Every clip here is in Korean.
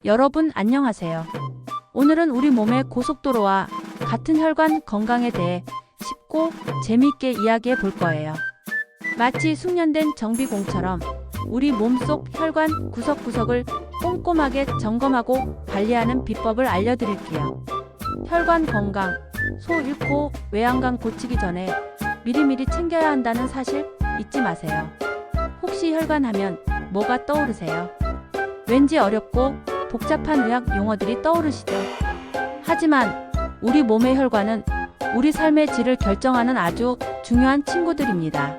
여러분 안녕하세요. 오늘은 우리 몸의 고속도로와 같은 혈관 건강에 대해 쉽고 재미있게 이야기해 볼 거예요. 마치 숙련된 정비공처럼 우리 몸속 혈관 구석구석을 꼼꼼하게 점검하고 관리하는 비법을 알려드릴게요. 혈관 건강, 소 잃고 외양간 고치기 전에 미리미리 챙겨야 한다는 사실 잊지 마세요. 혹시 혈관 하면 뭐가 떠오르세요? 왠지 어렵고 복잡한 의학 용어들이 떠오르시죠? 하지만 우리 몸의 혈관은 우리 삶의 질을 결정하는 아주 중요한 친구들입니다.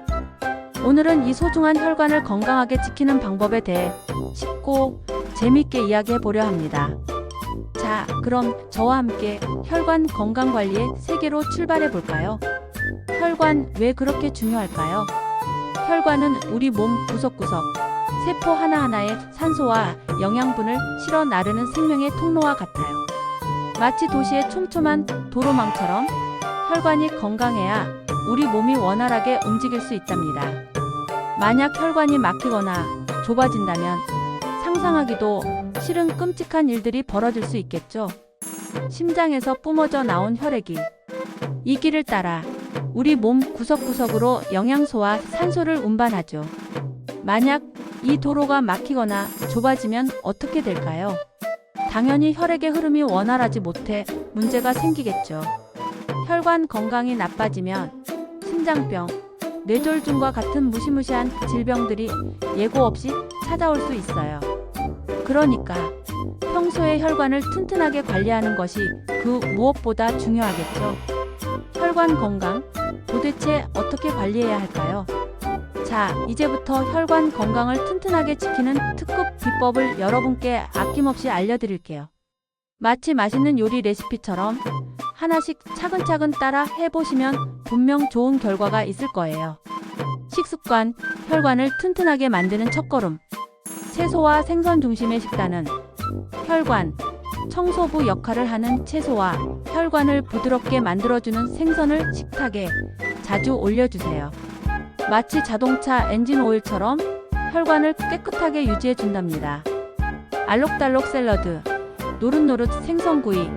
오늘은 이 소중한 혈관을 건강하게 지키는 방법에 대해 쉽고 재미있게 이야기해 보려 합니다. 자, 그럼 저와 함께 혈관 건강 관리의 세계로 출발해 볼까요? 혈관 왜 그렇게 중요할까요? 혈관은 우리 몸 구석구석, 세포 하나하나에 산소와 영양분을 실어 나르는 생명의 통로와 같아요. 마치 도시의 촘촘한 도로망처럼 혈관이 건강해야 우리 몸이 원활하게 움직일 수 있답니다. 만약 혈관이 막히거나 좁아진다면 상상하기도 싫은 끔찍한 일들이 벌어질 수 있겠죠. 심장에서 뿜어져 나온 혈액이 이 길을 따라 우리 몸 구석구석으로 영양소와 산소를 운반하죠. 만약 이 도로가 막히거나 좁아지면 어떻게 될까요? 당연히 혈액의 흐름이 원활하지 못해 문제가 생기겠죠. 혈관 건강이 나빠지면 심장병, 뇌졸중과 같은 무시무시한 질병들이 예고 없이 찾아올 수 있어요. 그러니까 평소에 혈관을 튼튼하게 관리하는 것이 그 무엇보다 중요하겠죠. 혈관 건강, 도대체 어떻게 관리해야 할까요? 자, 이제부터 혈관 건강을 튼튼하게 지키는 특급 비법을 여러분께 아낌없이 알려드릴게요. 마치 맛있는 요리 레시피처럼 하나씩 차근차근 따라 해보시면 분명 좋은 결과가 있을 거예요. 식습관, 혈관을 튼튼하게 만드는 첫걸음. 채소와 생선 중심의 식단은 혈관, 청소부 역할을 하는 채소와 혈관을 부드럽게 만들어주는 생선을 식탁에 자주 올려주세요. 마치 자동차 엔진 오일처럼 혈관을 깨끗하게 유지해 준답니다. 알록달록 샐러드, 노릇노릇 생선구이,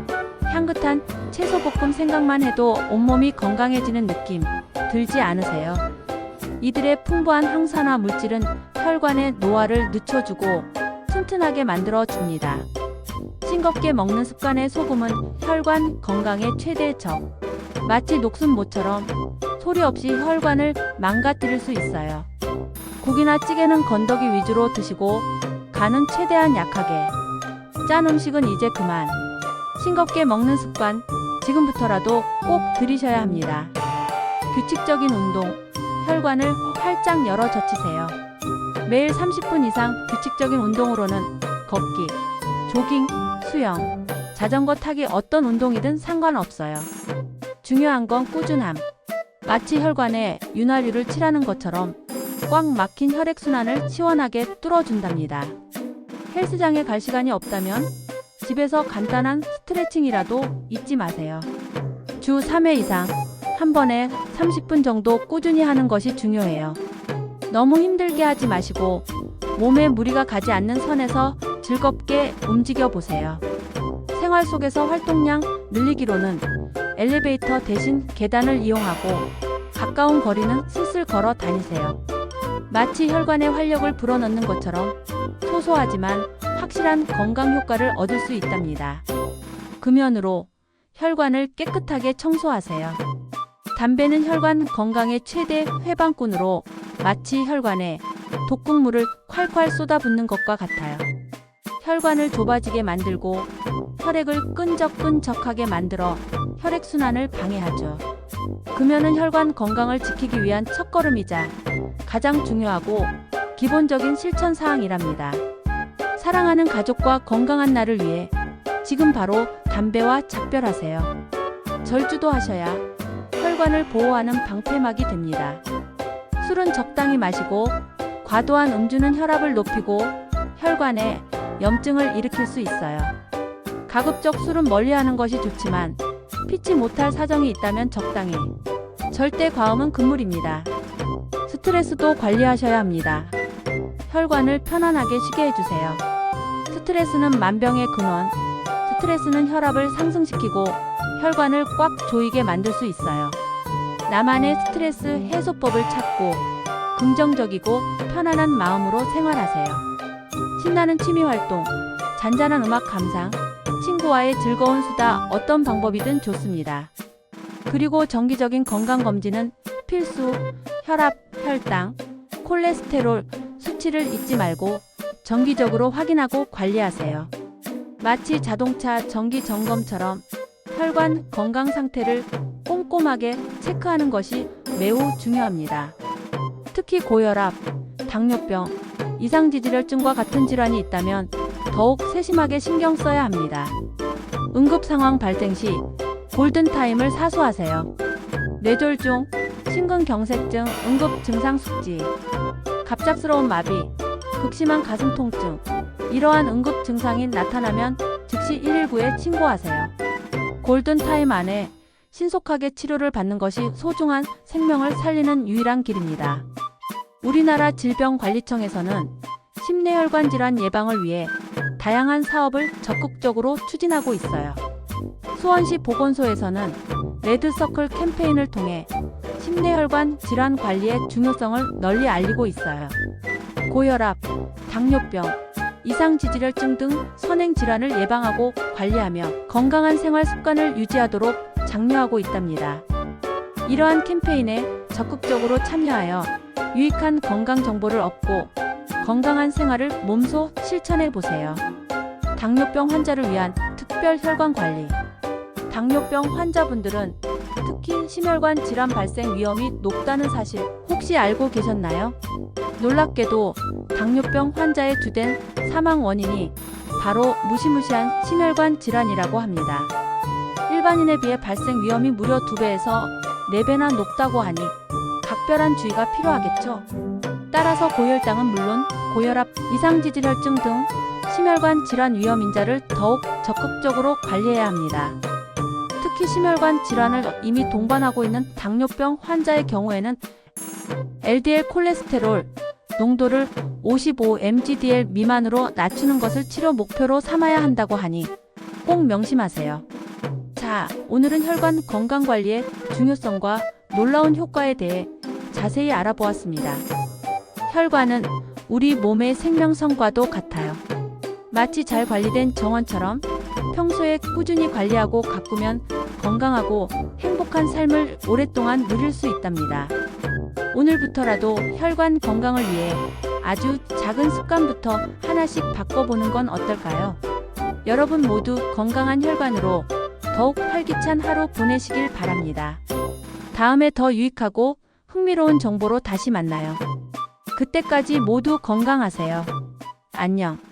향긋한 채소볶음 생각만 해도 온몸이 건강해지는 느낌 들지 않으세요? 이들의 풍부한 항산화 물질은 혈관의 노화를 늦춰주고 튼튼하게 만들어 줍니다. 싱겁게 먹는 습관의 소금은 혈관 건강의 최대 적. 마치 녹순모처럼 소리 없이 혈관을 망가뜨릴 수 있어요. 국이나 찌개는 건더기 위주로 드시고 간은 최대한 약하게. 짠 음식은 이제 그만. 싱겁게 먹는 습관 지금부터라도 꼭 들이셔야 합니다. 규칙적인 운동, 혈관을 활짝 열어 젖히세요. 매일 30분 이상 규칙적인 운동으로는 걷기, 조깅, 수영, 자전거 타기 어떤 운동이든 상관없어요. 중요한 건 꾸준함. 마치 혈관에 윤활유를 칠하는 것처럼 꽉 막힌 혈액순환을 시원하게 뚫어준답니다. 헬스장에 갈 시간이 없다면 집에서 간단한 스트레칭이라도 잊지 마세요. 주 3회 이상 한 번에 30분 정도 꾸준히 하는 것이 중요해요. 너무 힘들게 하지 마시고 몸에 무리가 가지 않는 선에서 즐겁게 움직여 보세요. 생활 속에서 활동량 늘리기로는 엘리베이터 대신 계단을 이용하고 가까운 거리는 슬슬 걸어 다니세요. 마치 혈관에 활력을 불어넣는 것처럼 소소하지만 확실한 건강 효과를 얻을 수 있답니다. 금연으로 혈관을 깨끗하게 청소하세요. 담배는 혈관 건강의 최대 회방꾼으로 마치 혈관에 독극물을 콸콸 쏟아붓는 것과 같아요. 혈관을 좁아지게 만들고 혈액을 끈적끈적하게 만들어 혈액순환을 방해하죠. 금연은 혈관 건강을 지키기 위한 첫걸음이자 가장 중요하고 기본적인 실천사항이랍니다. 사랑하는 가족과 건강한 나를 위해 지금 바로 담배와 작별하세요. 절주도 하셔야 혈관을 보호하는 방패막이 됩니다. 술은 적당히 마시고 과도한 음주는 혈압을 높이고 혈관에 염증을 일으킬 수 있어요. 가급적 술은 멀리하는 것이 좋지만 피치 못할 사정이 있다면 적당히. 절대 과음은 금물입니다. 스트레스도 관리하셔야 합니다. 혈관을 편안하게 쉬게 해주세요. 스트레스는 만병의 근원. 스트레스는 혈압을 상승시키고 혈관을 꽉 조이게 만들 수 있어요. 나만의 스트레스 해소법을 찾고 긍정적이고 편안한 마음으로 생활하세요. 신나는 취미 활동, 잔잔한 음악 감상, 친구와의 즐거운 수다 어떤 방법이든 좋습니다. 그리고 정기적인 건강검진은 필수. 혈압, 혈당, 콜레스테롤 수치를 잊지 말고 정기적으로 확인하고 관리하세요. 마치 자동차 정기 점검처럼 혈관 건강 상태를 꼼꼼하게 체크하는 것이 매우 중요합니다. 특히 고혈압, 당뇨병, 이상지질혈증과 같은 질환이 있다면 더욱 세심하게 신경 써야 합니다. 응급 상황 발생 시 골든타임을 사수하세요. 뇌졸중, 심근경색증, 응급 증상 숙지, 갑작스러운 마비, 극심한 가슴 통증, 이러한 응급 증상이 나타나면 즉시 119에 신고하세요. 골든타임 안에 신속하게 치료를 받는 것이 소중한 생명을 살리는 유일한 길입니다. 우리나라 질병관리청에서는 심뇌혈관 질환 예방을 위해 다양한 사업을 적극적으로 추진하고 있어요. 수원시 보건소에서는 레드서클 캠페인을 통해 심뇌혈관 질환 관리의 중요성을 널리 알리고 있어요. 고혈압, 당뇨병, 이상지질혈증 등 선행 질환을 예방하고 관리하며 건강한 생활 습관을 유지하도록 장려하고 있답니다. 이러한 캠페인에 적극적으로 참여하여 유익한 건강 정보를 얻고 건강한 생활을 몸소 실천해 보세요. 당뇨병 환자를 위한 특별 혈관 관리. 당뇨병 환자분들은 특히 심혈관 질환 발생 위험이 높다는 사실 혹시 알고 계셨나요? 놀랍게도 당뇨병 환자의 주된 사망 원인이 바로 무시무시한 심혈관 질환이라고 합니다. 일반인에 비해 발생 위험이 무려 2배에서 4배나 높다고 하니 각별한 주의가 필요하겠죠. 따라서 고혈당은 물론 고혈압, 이상지질혈증 등 심혈관 질환 위험 인자를 더욱 적극적으로 관리해야 합니다. 특히 심혈관 질환을 이미 동반하고 있는 당뇨병 환자의 경우에는 LDL 콜레스테롤 농도를 55mg/dl 미만으로 낮추는 것을 치료 목표로 삼아야 한다고 하니 꼭 명심하세요. 자, 오늘은 혈관 건강관리의 중요성과 놀라운 효과에 대해 자세히 알아보았습니다. 혈관은 우리 몸의 생명선과도 같아요. 마치 잘 관리된 정원처럼 평소에 꾸준히 관리하고 가꾸면 건강하고 행복한 삶을 오랫동안 누릴 수 있답니다. 오늘부터라도 혈관 건강을 위해 아주 작은 습관부터 하나씩 바꿔보는 건 어떨까요? 여러분 모두 건강한 혈관으로 더욱 활기찬 하루 보내시길 바랍니다. 다음에 더 유익하고 흥미로운 정보로 다시 만나요. 그때까지 모두 건강하세요. 안녕.